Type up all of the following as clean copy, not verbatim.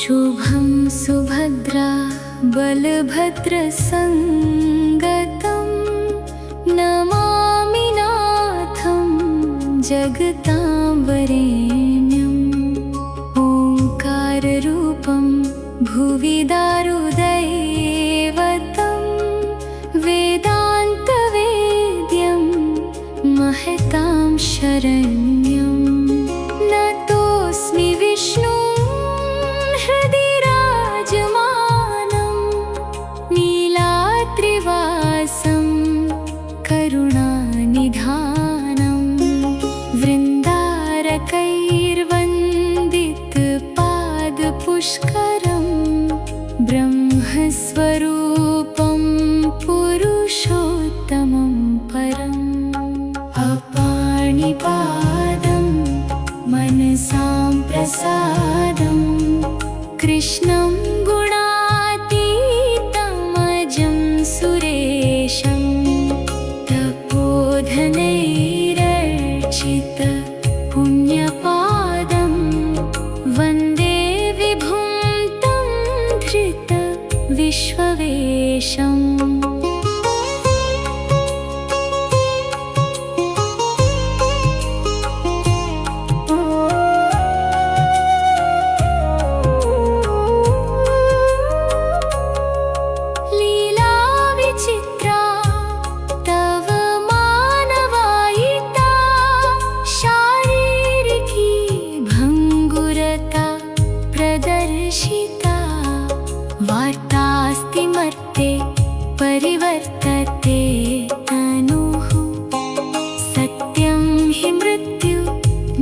शुभं सुभद्रा बलभद्रसंगतं नमामि नाथं जगतां वरेण्यम्। ओंकाररूपं भुवि दारुदैवतं वेदान्तवेद्यं महतां शरण्यं। नतोऽस्मि विष्णुं हृदि राजमानं नीलाद्रिवासं करुणानिधानं। वृन्दारकैर्वन्दितपादपुष्करं ब्रह्मस्वरूपं पुरुषोत्तमं परम्। अपाणिपादं मनसां प्रसादं कृष्णं गुणातीतमजं सुरेशं। तपोधनैरर्चित पुण्यपादं वन्दे विभुं तं धृत विश्ववेशम्। वार्तास्ति मर्ते परिवर्तते तनुः। सत्यं हि मृत्यु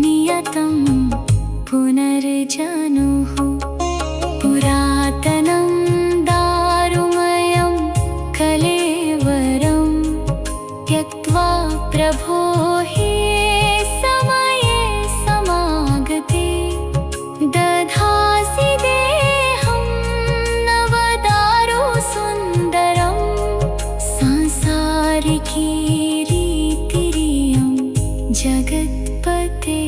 नियतं पुनर्जनुः। पुरातनं दारुमयं कलेवरं त्यक्त्वा प्रभो हि समये समागते। दधासि कीरीतिरियं जगत्पते।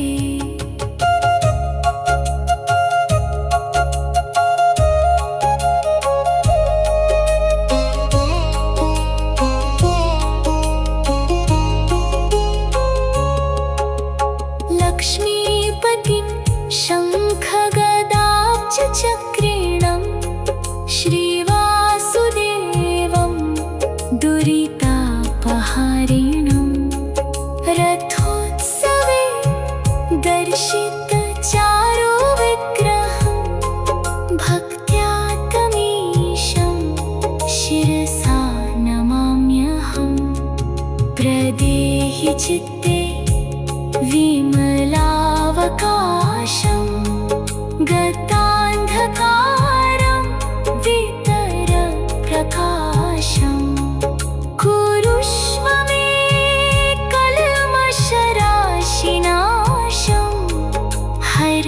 लक्ष्मीपतिं शङ्खगदाब्जचक्रिणं श्रीवासुदेवं दुरितापहारिणं। रथोत्सवे दर्शितचारु विग्रहं भक्त्या तमीशं शिरसा नमाम्यहम्। प्रदेहि चित्ते विमलावकाशं गतान्धकारं वितर प्रकाशम्। कुरुष्व मे कल्मषराशिनाशं हर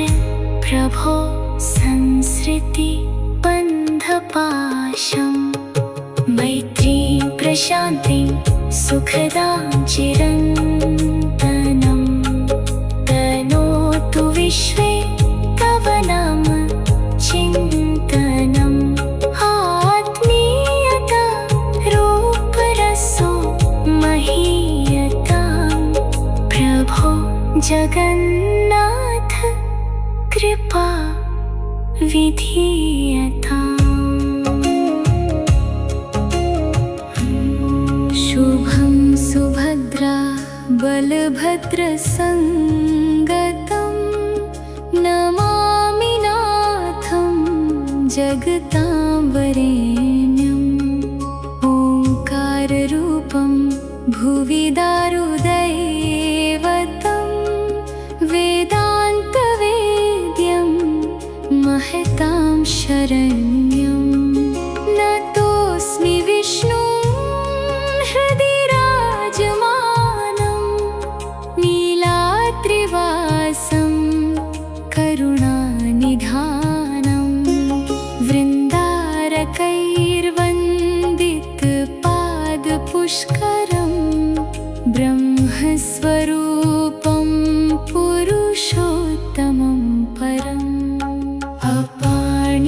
प्रभो संसृतिबन्धपाशम्। मैत्रीं प्रशान्तिं सुखदां चिरन्तनं तनोतु विश्वे तव नाम चिन्तनम्। आत्मीयता रूपरसो महीयतां प्रभो जगन्नाथ कृपा विधीयताम्। शुभं सुभद्रा बलभद्रसंगतं नमामि नाथं जगतां वरेण्यम्। ओंकाररूपं भुवि दारुदैवतं वेदान्तवेद्यं महतां शरण्यं। नतोऽस्मि विष्णुं हृदि राजमानं नीलाद्रिवासं करुणानिधानं। वृन्दारकैर्वन्दितपादपुष्करं ब्रह्मस्वरूपं पुरुषोत्तमं परम्। अपाणि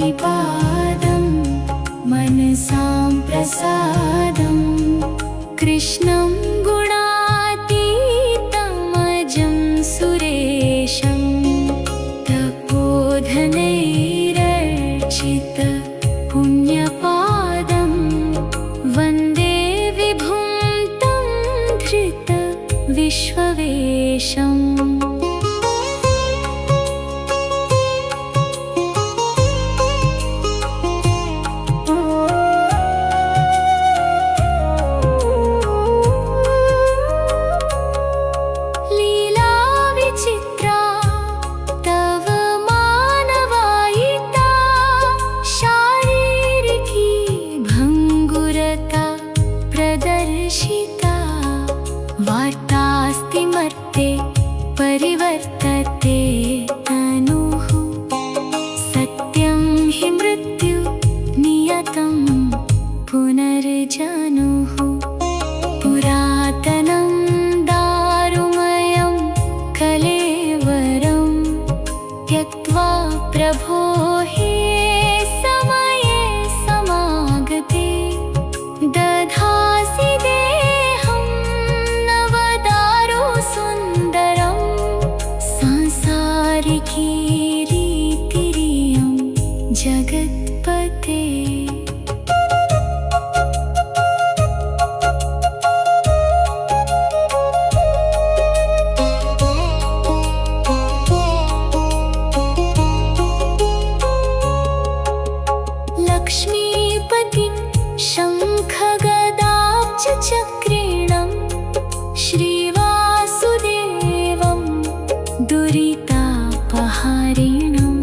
विधितापहारिणम्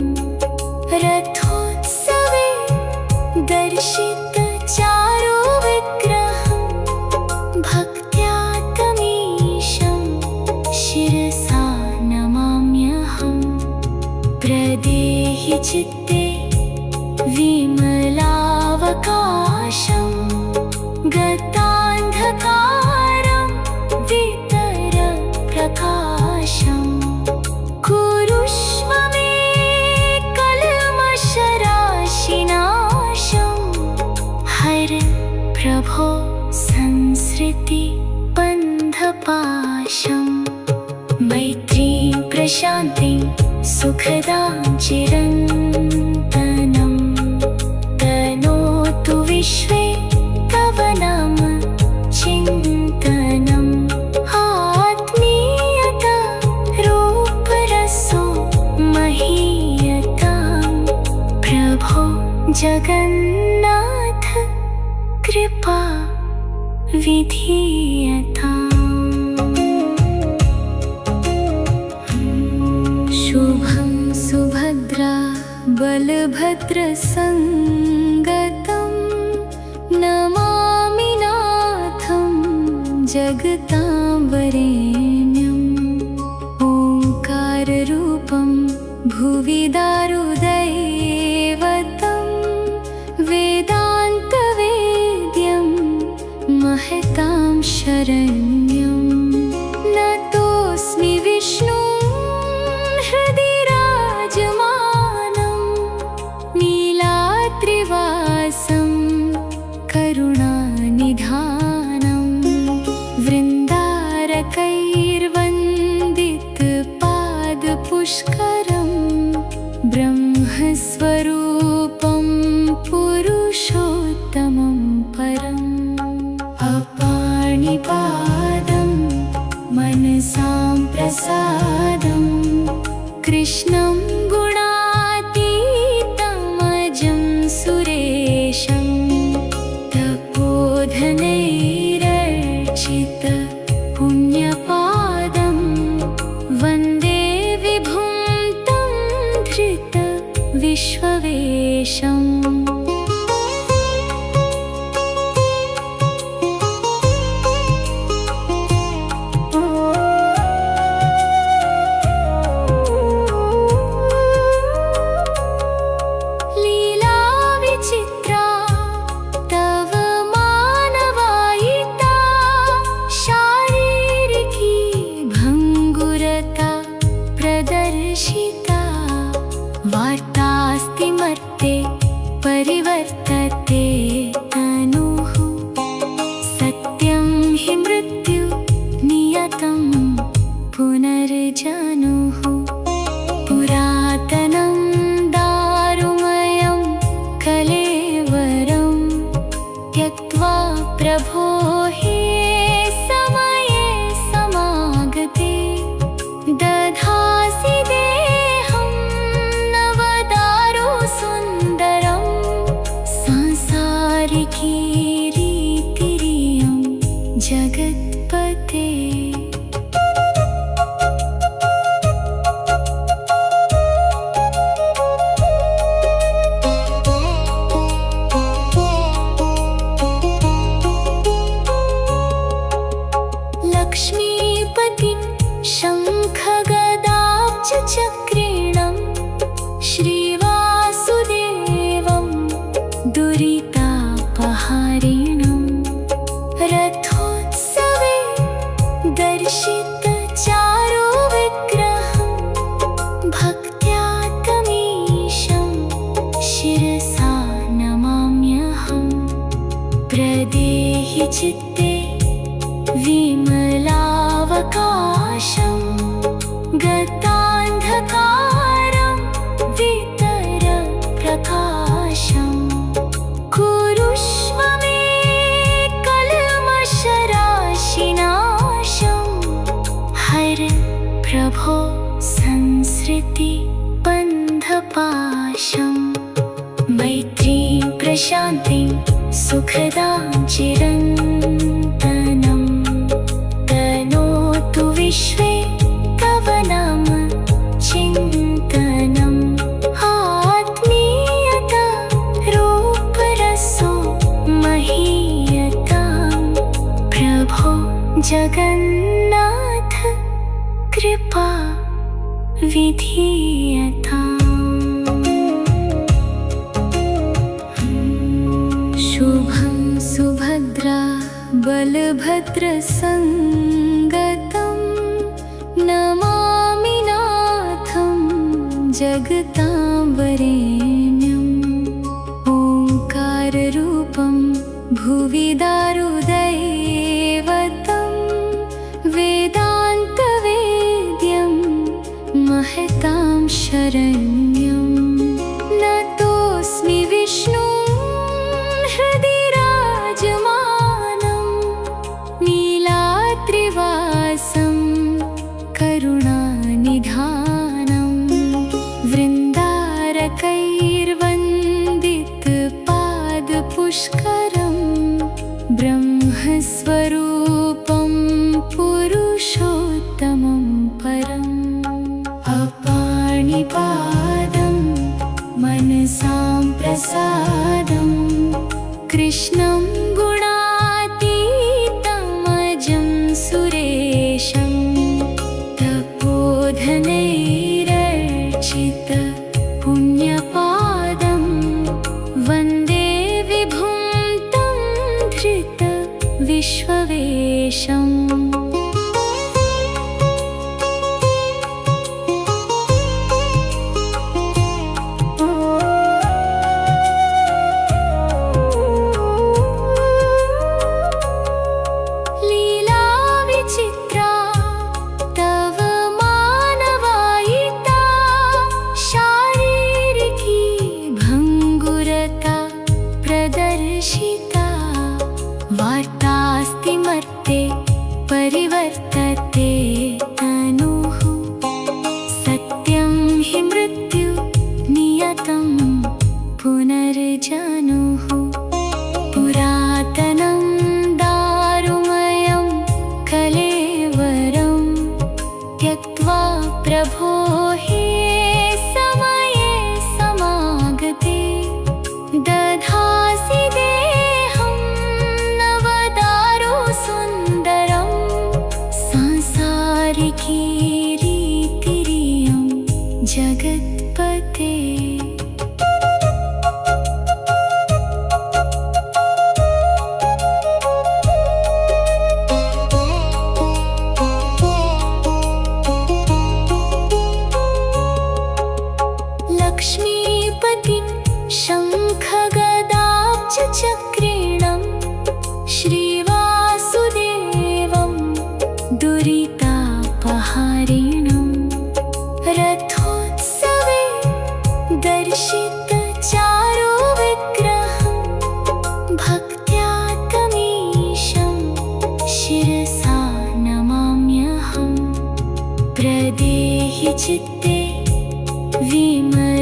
रथोत्सवे दर्शितचारु विग्रहं भक्त्या तमीशं शिरसा नमाम्यहम् प्रदेहि चित्ते विमलावकाशं गतान्धकारं वितर प्रकाशम् कुरुष्व मे कल्मषराशिनाशं हर प्रभो संसृति बन्धपाशम् मैत्रीं प्रशान्तिं सुखदां चिरन्तनं तनोतु विश्वे तव नाम चिन्तनम् आत्मीयता रूपरसो महीयतां प्रभो जगन्नाथ कृपा विधीयताम् शुभं सुभद्रा बलभद्रसङ्गतं नमामि नाथं जगतां वरेण्यम् ओङ्काररूपं भुवि दारुदैवतं वेदान्तवेद्यं महतां शरण्यं नतोऽस्मि विष्णुं हृदि राजमानं नीलाद्रिवासं करुणानिधानं वृन्दारकैर्वन्दितपादपुष्करं ब्रह्मस्वरूपं पुरुषोत्तमं परम् अपाणिपादं मनसां प्रसादं कृष्णं गुणातीतमजं सुरेशं तपोधनैरर्चित पुण्यपादं वन्दे विभुं तं धृत विश्ववेशम् वार्तास्ति मर्ते परिवर्तते तनुः सत्यं हि मृत्यु नियतं पुनर्जनुः पुरातनं दारुमयं कलेवरं त्यक्त्वा प्रभो हि समये समागते दधासि देहं नवदारु सुन्दरं सांसारिकी रीतिरियं जगत्पते लक्ष्मीपतिं शङ्खगदाब्जचक्रिणं श्रीवासुदेवं दुरितापहारिणं रथोत्सवे दर्शितचारु विग्रहं भक्त्या तमीशं शिरसा नमाम्यहम् प्रदेहि चित्ते विमलावकाशं गतान्धकारं वितर प्रकाशम् कुरुष्व मे कल्मषराशिनाशं हर प्रभो संसृति बन्धपाशम् मैत्रीं प्रशान्तिं सुखदां चिरन्तनं तनोतु विश्वे तव नाम चिन्तनम् जगन्नाथ कृपा विधीयताम्। शुभं सुभद्रा बलभद्र संगतं नमामि नाथं जगतां वरेण्यम्। ओंकाररूपं भुवि दारुदैवतं वेदान्तवेद्यं महतां शरण्यं। नतोऽस्मि विष्णुं हृदि राजमानं नीलाद्रिवासं करुणानिधानं। वृन्दारकैर्वन्दितपादपुष्करं ब्रह्मस्वरूपं पुरुषोत्तमं परम्। अपाणिपादं मनसां प्रसादं कृष्णं गुणातीतमजं सुरेशं। तपोधनैरर्चित पुण्यपादं वन्दे विभुं तं धृत विश्ववेशम्। वार्तास्तिमर्ते परिवर्तते तनुः। सत्यं हि मृत्यु नियतं पुनर्जनुः। पुरातनं दारुमयं कलेवरं त्यक्त्वा प्रभो हि समये समागते। दधासि देहं नवदारु सुन्दरं सांसारिकी रीतिरियं जगत्पते। लक्ष्मीपति शङ्खगदाब्जचक्रीणं श्रीवासुदेवं दुरितापहारिणं। रथोत्सवे दर्शितचारु विग्रहं भक्त्या तमीशं शिरसा नमाम्यहम्। प्रदेहि चित्ते विमलावकाशं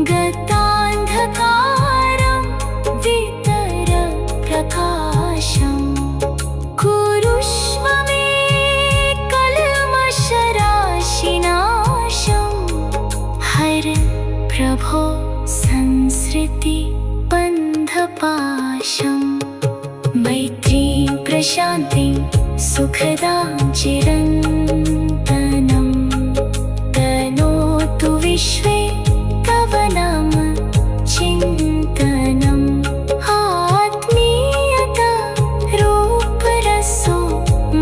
गतान्धकारं वितर प्रकाशं। कुरुष्व मे कल्मषराशिनाशं हर प्रभो संसृति बन्धपाशं। मैत्रीं प्रशान्तिं सुखदां चिरन्तनं तनोतु विश्वे तव नाम चिन्तनम्। आत्मीयता रूपरसो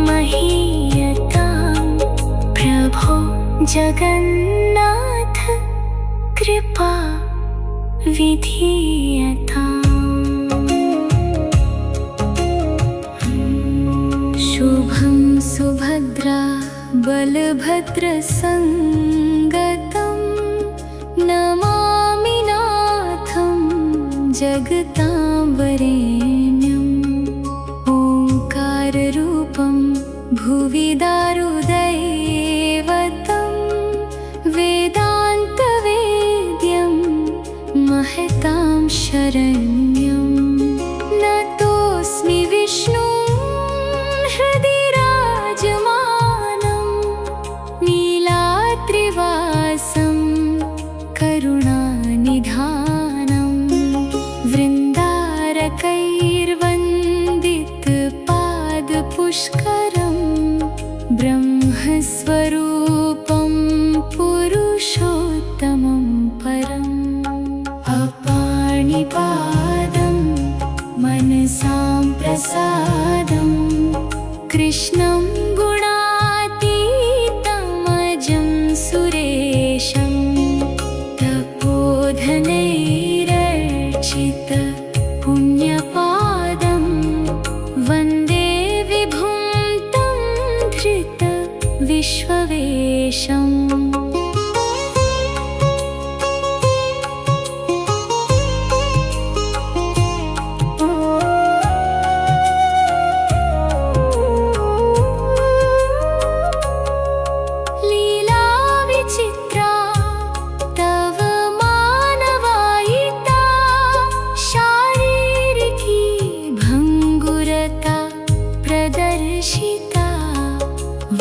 महीयतां प्रभो जगन्नाथ कृपा विधीयताम्। शुभं सुभद्रा बलभद्र संगतं नमामि नाथं जगतां वरेण्यम्। ओंकाररूपं भुवि दारुदैवतं वेदान्तवेद्यं महतां शरण्यं। नतोऽस्मि विष्णुं हृदि राजमानं नीलाद्रिवासं करुणानिधानं। वृन्दारकैर्वन्दित ब्रह्मस्वरूपं पुरुषोत्तमं परम् अपाणिपादं मनसां प्रसादं कृष्णं गुणातीतमजं सुरेशं तपोधनैरर्चित पुण्यपादं वन्दे विभुं तं धृत विश्ववेशम्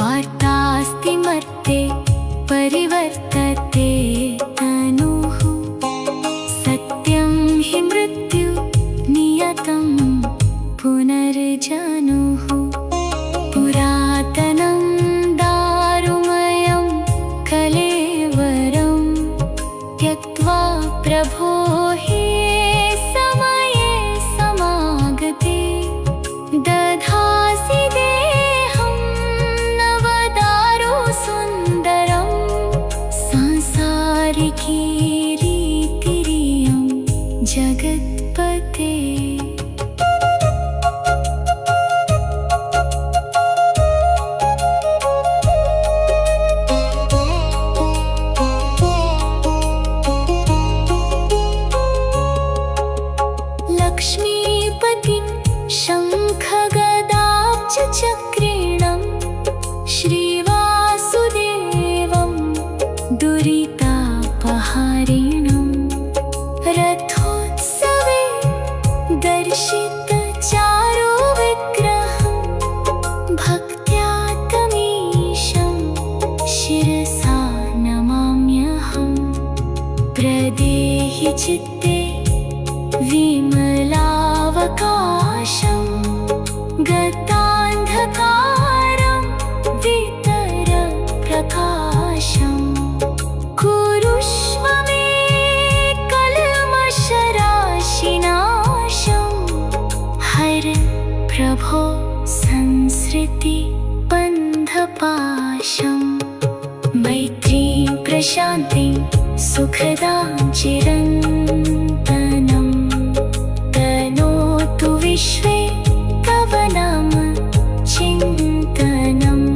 वार्तास्ति मर्ते परिवर्तते तनुः सत्यं हि मृत्यु नियतं पुनर्जनुः पुरातनं दारुमयं कलेवरं त्यक्त्वा प्रभो हि समये समागते दधासि रीतिरियं जगत्पते लक्ष्मीपतिं शङ्खगदाब्जचक्रिणं श्रीवासुदेवं दुरितापहारिणं रथोत्सवे दर्शितचारु विग्रहं भक्त्या तमीशं शिरसा नमाम्यहं प्रदेहि चित्ते विमलावकाशं गतान्धकारं वितर प्रकाशम् कुरुष्व मे कल्मषराशिनाशं हर प्रभो संसृति बन्धपाशं मैत्रीं प्रशान्तिं सुखदां चिरन्तनं तनोतु विश्वे तव नाम चिन्तनम्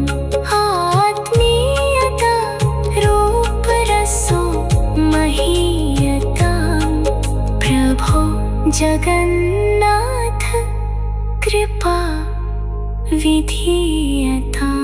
आत्मीयता रूपरसो महीयतां प्रभो जगन्नाथ कृपा विधीयताम्।